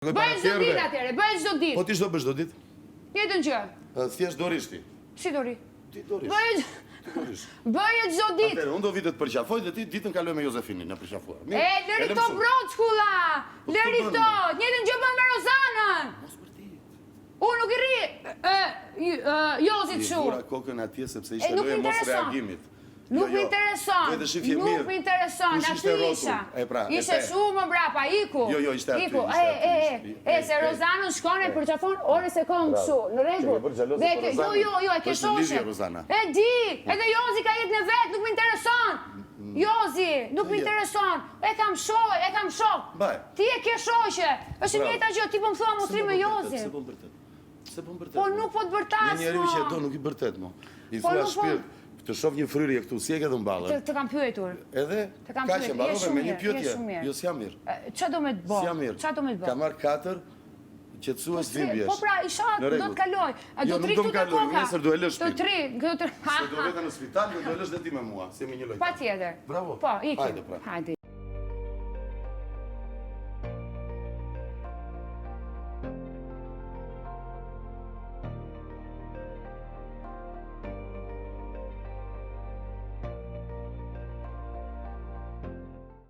Bëj çdo ditë atëre, bëj çdo ditë. Po ti çdo bësh çdo ditë? Njëjtën gjë. Thjesht dorish ti. Si dori? Ti dorish. Bëj çdo ditë. Atëre, unë do vitet përqafoj dhe ti ditën kaloj me Jozefinin në përqafuar. Lëri këto broçkulla. Lëri këto. Njëjtën gjë bën me Rozanën. Mos për ti. Unë nuk i rri. Jozi Ti çu. vura kokën atje sepse ishte loja mos reagimit. Nuk më intereson. Nuk më intereson. Aty isha. Ishe shumë mbrapa, iku. Jo, ishte aty. Iku. Se Rozanën shkon e përqafon, ore se kom kështu. Në rregull. Jo, e ke shoqe. E di. Edhe Jozi ka jetë në vet, nuk më intereson. Jozi, nuk më intereson. E kam shok. Ti e ke shoqe. Është njëjta gjë, ti po më thua mos rri me Jozin. Se po vërtet. Po nuk po të vërtas. Një njeriu që e do nuk i vërtet mo. I thua shpirt. Të shoh një fryrje këtu, si e ke dhënë ballën? Të kam pyetur. Edhe? Ka që mbarove me një pyetje. Jo, s'jam mirë. Çfarë do me të bëj? S'jam mirë. Çfarë do me të bëj? Ka marr 4, qetësues dhimbjesh. Po pra, isha do të kaloj. Jo, nuk do të kaloj, nesër do e lësh shtëpinë. Do tri. Se do vete në spital, do e lësh dhe ti me mua, se jemi një lloj. Patjetër. Bravo. Po, ikim. Hajde pra. Hajde.